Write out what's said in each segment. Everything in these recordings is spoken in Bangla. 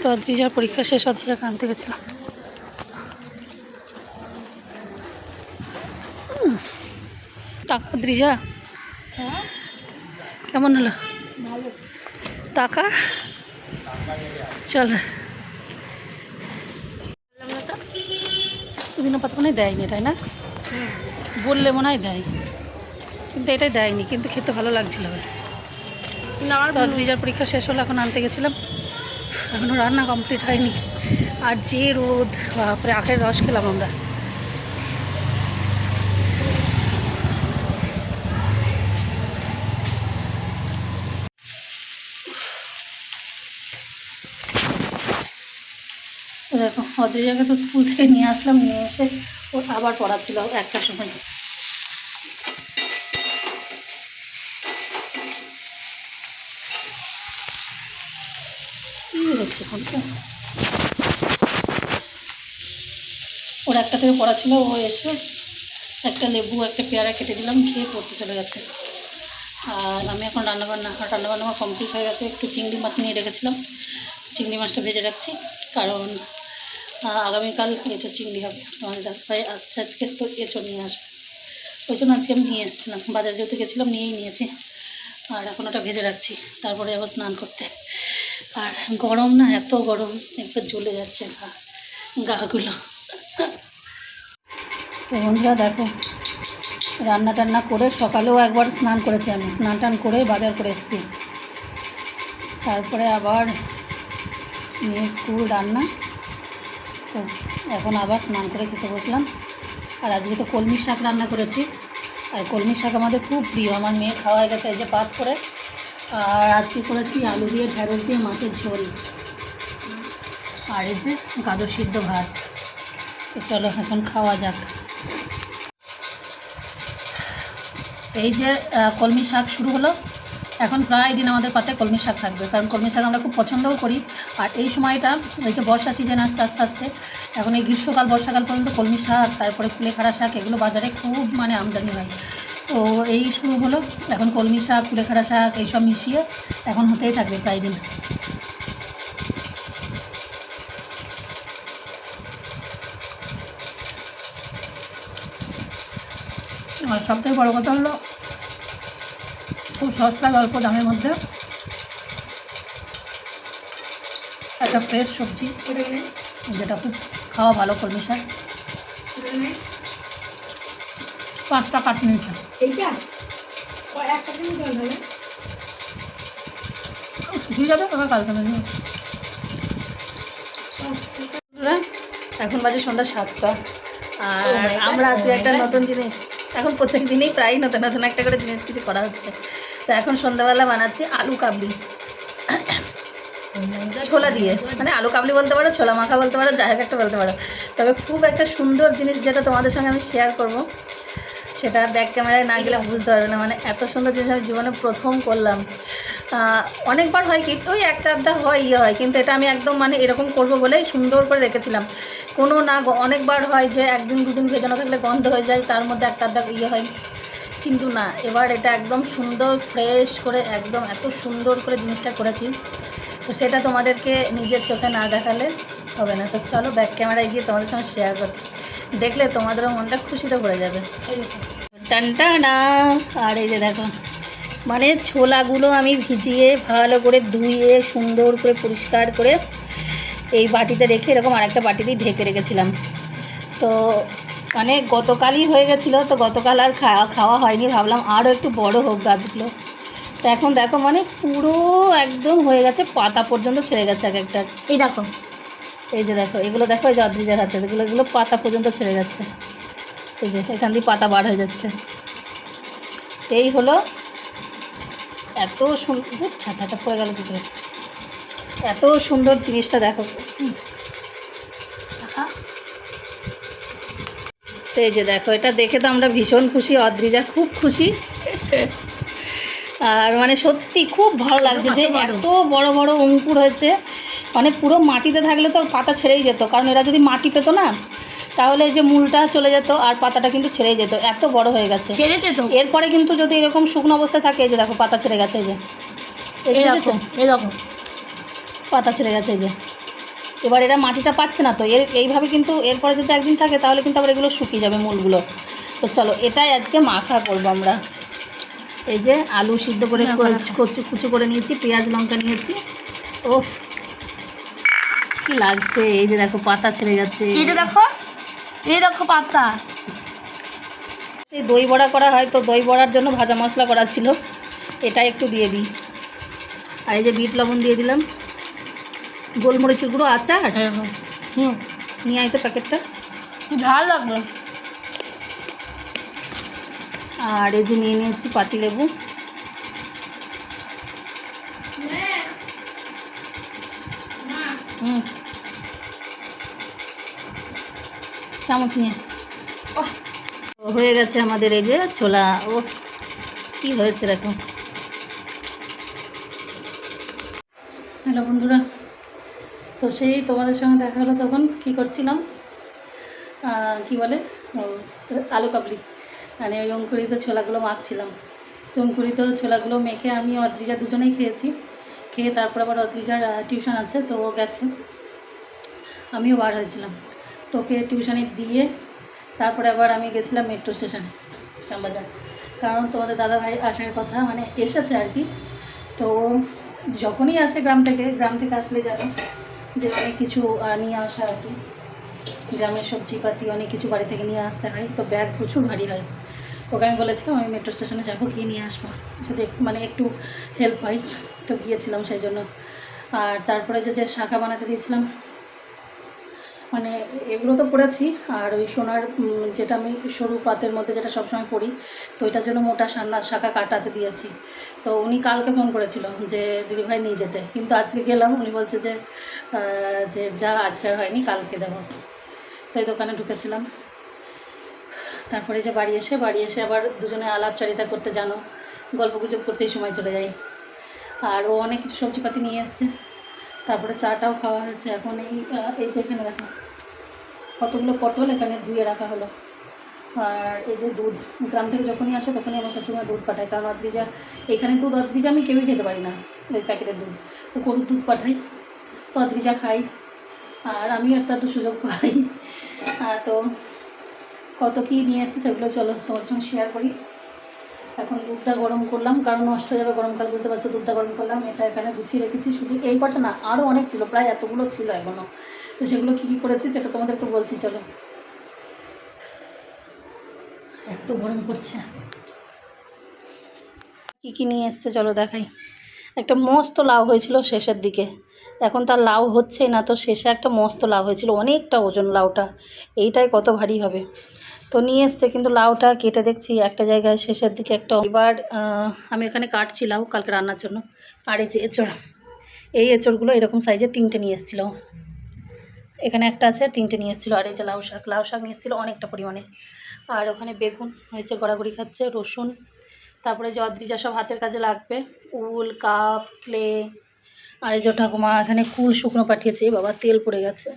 তো অদ্রিজার পরীক্ষা শেষ, অদ্রিজাকে আনতে গেছিলাম। টাকা অদ্রিজা কেমন হলো? টাকা চল পুদিনা পাতা মনে হয় দেয়নি, তাই না? বললে মনে হয় দেয়, কিন্তু এটাই দেয়নি, কিন্তু খেতে ভালো লাগছিল বেশ। তো অদ্রিজার পরীক্ষা শেষ হলো, এখন আনতে গেছিলাম, এখনও রান্না কমপ্লিট হয়নি। আর যে রোদ, বাপরে, আখের রস খেলাম আমরা। দেখো অদ্রিজাকে তো স্কুল থেকে নিয়ে আসলাম, নিয়ে এসে ও আবার পড়াচ্ছিল 1টার সময়। কী হচ্ছে ফোনটা? ওর 1টা থেকে পড়াচ্ছিল, ও এসে একটা লেবু একটা পেয়ারা কেটে দিলাম, খেয়ে পড়তে চলে গেছে। আর আমি এখন রান্নাবান্না আমার কমপ্লিট হয়ে গেছে। একটু চিংড়ি মাছ নিয়ে রেখেছিলাম, চিংড়ি মাছটা ভেজে রাখছি, কারণ আগামীকাল এঁচোড় চিংড়ি হবে। আমাদের দাদাভাই আসছে আজকে, তো এঁচোড় নিয়ে আসবে, ওই জন্য আজকে আমি নিয়ে এসেছিলাম। বাজারে যেহেতু গেছিলাম, নিয়েই নিয়েছি। আর এখন ওটা ভেজে রাখছি, তারপরে আবার স্নান করতে। আর গরম না, এত গরম, একটু জ্বলে যাচ্ছে গাগুলো। তো বন্ধুরা দেখো, রান্না টান্না করে সকালেও একবার স্নান করেছি, আমি স্নান টান করে বাজার করে এসেছি। তারপরে আবার মেয়ে স্কুল রান্না, তো এখন আবার স্নান করে খেতে বসলাম। আর আজকে তো কলমি শাক রান্না করেছি, আর কলমি শাক আমাদের খুব প্রিয়, আমার মেয়ে খাওয়া হয়ে গেছে এই যে পাত করে। আর আজকে করেছি আলু দিয়ে ঢ্যাঁড়স দিয়ে মাছের ঝোল, আর এই যে গাজর সিদ্ধ ভাত। তো চলো এখন খাওয়া যাক। এই যে কলমি শাক শুরু হলো, এখন প্রায় দিন আমাদের পাতে কলমি শাক থাকবে, কারণ কলমি শাক আমরা খুব পছন্দও করি। আর এই সময়টা, এই যে বর্ষা সিজন আসতে আস্তে আস্তে, এখন এই গ্রীষ্মকাল বর্ষাকাল পর্যন্ত কলমি শাক, তারপরে কুলেখাড়া শাক, এগুলো বাজারে খুব আমদানি হয়। তো এই শুরু হলো, এখন কলমি শাক, কুলেখাড়া শাক এইসব মিশিয়ে এখন হতেই থাকবে প্রায় দিন। আর সবথেকে বড়ো কথা হলো, খুব সস্তা অল্প দামের মধ্যে একটা ফ্রেশ সবজি, যেটা খুব খাওয়া ভালো। কলমি শাক 5টা কাট নিয়েছে। এইটা শুকিয়ে যাবে, তবে কালকে নিয়ে। এখন বাজে সন্ধ্যা 7টা, আর আমরা আছি একটা নতুন জিনিস। এখন প্রত্যেক দিনই প্রায় নতুন নতুন একটা করে জিনিস কিছু করা হচ্ছে। তো এখন সন্ধ্যাবেলা বানাচ্ছি আলু কাবলি, ছোলা দিয়ে, মানে আলু কাবলি বলতে পারো, ছোলা মাখা বলতে পারো, যাই হোক একটা বলতে পারো। তবে খুব একটা সুন্দর জিনিস, যেটা তোমাদের সঙ্গে আমি শেয়ার করব, সেটা ব্যাক ক্যামেরায় না গেলে বুঝতে পারবে না। মানে এত সুন্দর জিনিস আমি জীবনে প্রথম করলাম। অনেকবার হয় কি, ওই একটা আধটা হয় হয়, কিন্তু এটা আমি একদম মানে এরকম করব বলেই সুন্দর করে রেখেছিলাম। কোনো না, অনেকবার হয় যে 1 দিন 2 দিন ভেজানো থাকলে গন্ধ হয়ে যায়, তার মধ্যে একটা আধটা হয়, কিন্তু না, এবার এটা একদম সুন্দর ফ্রেশ করে, একদম এত সুন্দর করে জিনিসটা করেছি। তো সেটা তোমাদেরকে নিজের চোখে না দেখালে হবে না। তো চলো ব্যাক ক্যামেরায় গিয়ে তোমাদের সঙ্গে শেয়ার করছি, দেখলে তোমাদেরও মনটা খুশিতে ভরে যাবে। টানটা না। আর এই যে দেখো, মানে ছোলাগুলো আমি ভিজিয়ে ভালো করে ধুয়ে সুন্দর করে পরিষ্কার করে এই বাটিতে রেখে এরকম আরেকটা বাটিতেই ঢেকে রেখেছিলাম। তো মানে গতকালই হয়ে গেছিলো, তো গতকাল আর খাওয়া হয়নি, ভাবলাম আরও একটু বড় হোক গাছগুলো। তো এখন দেখো, মানে পুরো একদম হয়ে গেছে, পাতা পর্যন্ত ছেড়ে গেছে এক একটা। এই দেখো, এই যে দেখো, এগুলো দেখো, এই যে অদ্রিজার হাতে, এগুলো পাতা পর্যন্ত ছেড়ে গেছে। এই যে এখান দিয়ে পাতা বার হয়ে যাচ্ছে। এই হলো, এত সুন্দর, ছাতাটা পড়ে গেল কী করে, এত সুন্দর জিনিসটা দেখো। তো এই যে দেখো, এটা দেখে তো আমরা ভীষণ খুশি, অদ্রিজা খুব খুশি। আর মানে সত্যি খুব ভালো লাগছে যে এত বড় বড় অঙ্কুর হয়েছে। মানে পুরো মাটিতে থাকলে তো পাতা ছেড়েই যেত, কারণ এরা যদি মাটি পেতো না, তাহলে এই যে মূলটা চলে যেত আর পাতাটা কিন্তু ছেড়েই যেত, এত বড় হয়ে গেছে, ছেড়ে যেত। এরপরে কিন্তু যদি এরকম শুকনো অবস্থায় থাকে, এই যে দেখো পাতা ছেড়ে গেছে, এই যে এই দেখো পাতা ছেড়ে গেছে, এই যে এবার এরা মাটিটা পাচ্ছে না, তো এইভাবে কিন্তু এরপরে যদি একদিন থাকে তাহলে কিন্তু আবার এগুলো শুকিয়ে যাবে মূলগুলো। তো চলো এটাই আজকে মাখা করবো আমরা। এই যে আলু সিদ্ধ করে কুচু করে নিয়েছি, পেঁয়াজ লঙ্কা নিয়েছি। ওফ কি লাগছে, এই যে দেখো পাতা ছেড়ে যাচ্ছে, এই দেখো পাতা। সেই দই বড়া করা হয়, তো দই বড়ার জন্য ভাজা মশলা করা ছিল, এটা একটু দিয়ে দিই। আর এই যে বিট লবণ দিয়ে দিলাম, গোলমরিচের গুঁড়ো, আচার। নিয়ে আয় তো প্যাকেটটা, ঝাল লাগবে। আর এই যে নিয়ে নিয়েছি পাতিলেবু। চামচ নিয়ে। হয়ে গেছে আমাদের এই যে ছোলা। ও কি হয়েছে দেখো। হ্যালো বন্ধুরা, তো সেই তোমাদের সঙ্গে দেখা হলো, তখন কি করছিলাম, কি বলে, আলু কাবলি, মানে ওই অঙ্কুরিত ছোলাগুলো মাখছিলাম। তো অঙ্কুরিত ছোলাগুলো মেখে আমি অদ্রিজা দুজনেই খেয়েছি। খেয়ে তারপর আবার অদ্রিজার টিউশন আছে, তো ও গেছে, আমিও বার হয়েছিলাম। তোকে টিউশনে দিয়ে তারপরে আবার আমি গেছিলাম মেট্রো স্টেশনে শ্যামবাজার, কারণ তোমাদের দাদাভাই আসার কথা, মানে এসেছে আর কি। তো যখনই আসে গ্রাম থেকে আসলে জানো যে অনেক কিছু নিয়ে আসা আর কি, গ্রামের সবজিপাতি অনেক কিছু বাড়ি থেকে নিয়ে আসতে হয়, তো ব্যাগ প্রচুর ভারী হয়। ওকে আমি বলেছিলাম আমি মেট্রো স্টেশনে যাবো, গিয়ে নিয়ে আসবো, যদি মানে একটু হেল্প হয়। তো গিয়েছিলাম সেই জন্য। আর তারপরে যে শাঁখা বানাতে দিয়েছিলাম, মানে এগুলো তো পড়েছি, আর ওই সোনার যেটা আমি সরু পাতের মধ্যে যেটা সবসময় পড়ি, তো এটার জন্য মোটা শাঁখা কাটাতে দিয়েছি। তো উনি কালকে ফোন করেছিল যে দিদিভাই নিয়ে যেতে, কিন্তু আজকে গেলাম, উনি বলছে যে যা আজকে আর হয়নি, কালকে দেবো। তো এই দোকানে ঢুকেছিলাম। তারপরে যে বাড়ি এসে আবার দুজনে আলাপচারিতা করতে, জানো, গল্পগুজব করতেই সময় চলে যায়। আর ও অনেক কিছু সবজিপাতি নিয়ে এসছে। তারপরে চাটাও খাওয়া হয়েছে। এখন এই যে এখানে দেখো কতগুলো পটল এখানে ধুয়ে রাখা হলো। আর এই যে দুধ, গ্রাম থেকে যখনই আসে তখনই আমার শাশুড়িমা দুধ পাঠায়, কারণ অদ্রিজা এখানে দুধ, অদ্রিজা আমি কেউই খেতে পারি না ওই প্যাকেটের দুধ, তো গরুর দুধ পাঠাই, তো অদ্রিজা খাই, আর আমিও একটু সুযোগ পাই। তো কত কী নিয়ে এসেছি সেগুলো চলো তোমার সঙ্গে শেয়ার করি। এখন দুধটা গরম করলাম, কারণ নষ্ট হয়ে যাবে গরমকাল, বুঝতে পারছো। দুধটা গরম করলাম, এটা এখানে গুছিয়ে রেখেছি। শুধু এই কটা না, আরও অনেক ছিল, প্রায় এতগুলো ছিল এখনও। তো সেগুলো কী কী করেছি সেটা তোমাদেরকে বলছি, চলো। এত গরম করছে, কী কী নিয়ে এসছে চলো দেখাই। একটা মস্ত লাউ হয়েছিল শেষের দিকে, এখন তার লাউ হচ্ছেই না, তো শেষে একটা মস্ত লাউ হয়েছিল, অনেকটা ওজন লাউটা, এইটাই কত ভারী হবে। তো নিয়ে এসছে, কিন্তু লাউটা কেটে দেখছি একটা জায়গায় শেষের দিকে একটা। এবার আমি এখানে কাটছি লাউ কালকে রান্নার জন্য। আর এই যে এঁচড়, এই এঁচড়গুলো এরকম সাইজের 3টে নিয়ে এসেছিলো, এখানে একটা আছে, 3টে নিয়ে এসেছিলো। আর এই যে লাউ শাক নিয়ে এসেছিলো অনেকটা পরিমাণে। আর ওখানে বেগুন হয়েছে, গড়াগড়ি খাচ্ছে, রসুন। তারপরে যে অদ্রিজা সব হাতের কাজে লাগবে, উল, কাপ, ক্লে। আর এই যে ঠাকুমা এখানে কুল শুকনো পাঠিয়েছে, বাবা তেল পড়ে গেছে।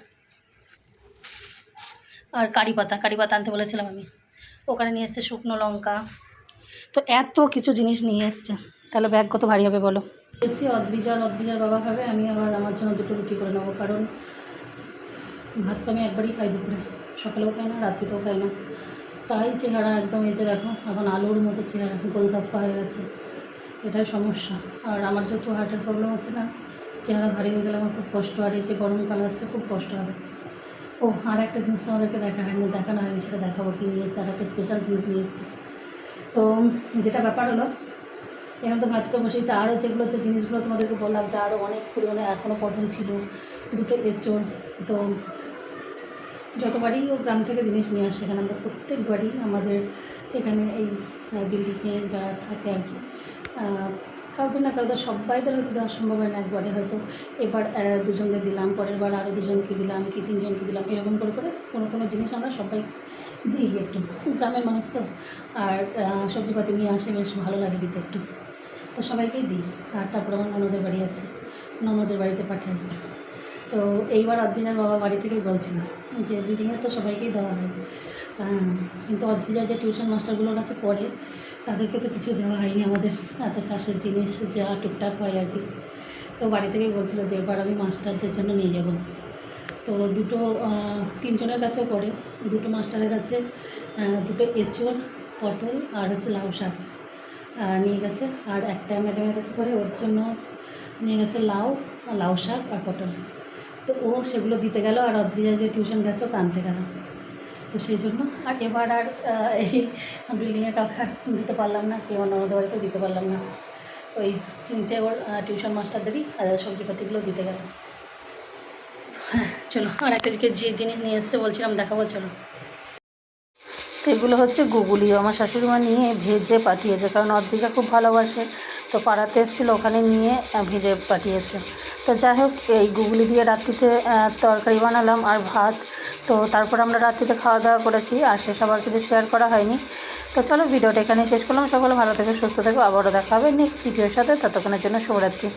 আর কারি পাতা আনতে বলেছিলাম আমি, ওখানে নিয়ে এসছে শুকনো লঙ্কা। তো এত কিছু জিনিস নিয়ে এসছে, তাহলে ব্যাগ কত ভারী হবে বলো। বলছি অদ্রিজার বাবা খাবে, আমি আবার আমার জন্য 2টো রুটি করে নেবো, কারণ ভাত তো আমি একবারই খাই, দুপুরে, সকালেও খাই না, রাত্রিতেও খাই না। তাই চেহারা একদম, এই যে দেখো এখন আলুর মতো চেহারা, গোলগাপ্পা হয়ে গেছে, এটাই সমস্যা। আর আমার যেহেতু হার্টের প্রবলেম আছে না, চেহারা ভারী হয়ে গেলে আমার খুব কষ্ট। আর এই যে গরমকাল আসছে, খুব কষ্ট হবে। ও আর একটা জিনিস তোমাদেরকে দেখানো হয়নি, সেটা দেখাবো কি নিয়ে এসছে। আর একটা স্পেশাল জিনিস নিয়ে এসছি। তো যেটা ব্যাপার হলো, এখন তো ভাত করে বসেছি, আরও যেগুলো যে জিনিসগুলো তোমাদেরকে বললাম, যে আরও অনেক পরিমাণে এখনও পটল ছিল, 2টো এঁচড়। তো যতবারই ও গ্রাম থেকে জিনিস নিয়ে আসে, এখানে আমরা প্রত্যেকবারই আমাদের এখানে এই বিল্ডিংয়ে যারা থাকে আর কি, কাউকে না কাউকে সবাইদের হয়তো দেওয়া সম্ভব হয় না একবারে, হয়তো এবার 2জনকে দিলাম, পরের বার আরও 2জনকে দিলাম, কি 3জনকে দিলাম, এরকম করে কোনো জিনিস আমরা সবাই দিই একটু, গ্রামের মানুষ তো। আর সবজিপাতি নিয়ে আসে, বেশ ভালো লাগে দিতে একটু, তো সবাইকেই দিই। আর তারপর আমার ননদের বাড়ি আছে, ননদের বাড়িতে পাঠাই। তো এইবার অদ্রিজার বাবা বাড়ি থেকেই বলছিল যে বিল্ডিংয়ে তো সবাইকেই দেওয়া হয়, কিন্তু অদ্রিজা যে টিউশন মাস্টারগুলোর কাছে পড়ে, তাদেরকে তো কিছু দেওয়া হয়নি আমাদের, এত চাষের জিনিস যা টুকটাক হয় আর কি। তো বাড়ি থেকেই বলছিল যে এবার আমি মাস্টারদের জন্য নিয়ে যাব। তো দুটো তিনজনের কাছে পড়ে, দুটো মাস্টারের কাছে দুটো এঁচোড়, পটল আর হচ্ছে লাউ শাক নিয়ে গেছে। আর একটা ম্যাডামের কাছে পড়ে, ওর জন্য নিয়ে গেছে লাউ শাক আর পটল। তো ও সেগুলো দিতে গেল, আর অদ্রিজা যে টিউশন গেছে ওকে আনতে গেল। তো সেই জন্য আর এবার আর এই বিল্ডিংয়ে কাউকে দিতে পারলাম না, কেউ অন্যদের বাড়িতেও দিতে পারলাম না। ওই তিনটে ওর টিউশন মাস্টারদেরই সবজিপাতিগুলো দিতে গেল। হ্যাঁ চলো, আর একটা যে জিনিস নিয়ে এসছে বলছিলাম দেখাবো, চলো। তো এগুলো হচ্ছে গুগলি, আমার শাশুড়ি মা নিয়ে ভেজে পাঠিয়েছে, কারণ অদ্রিজা খুব ভালোবাসে। তো পাড়াতে এসেছিলো, ওখানে নিয়ে ভেজে পাঠিয়েছে। তো যাই হোক, এই গুগলি দিয়ে রাত্রিতে তরকারি বানালাম আর ভাত। তো তারপর আমরা রাত্রিতে খাওয়া দাওয়া করেছি, আর সেসব আর কিছু শেয়ার করা হয়নি। তো চলো, ভিডিওটা এখানে শেষ করলাম। সকলে ভালো থেকে সুস্থ থেকো, আবারও দেখা হবে নেক্সট ভিডিওর সাথে। ততক্ষণের জন্য শুভরাত্রি।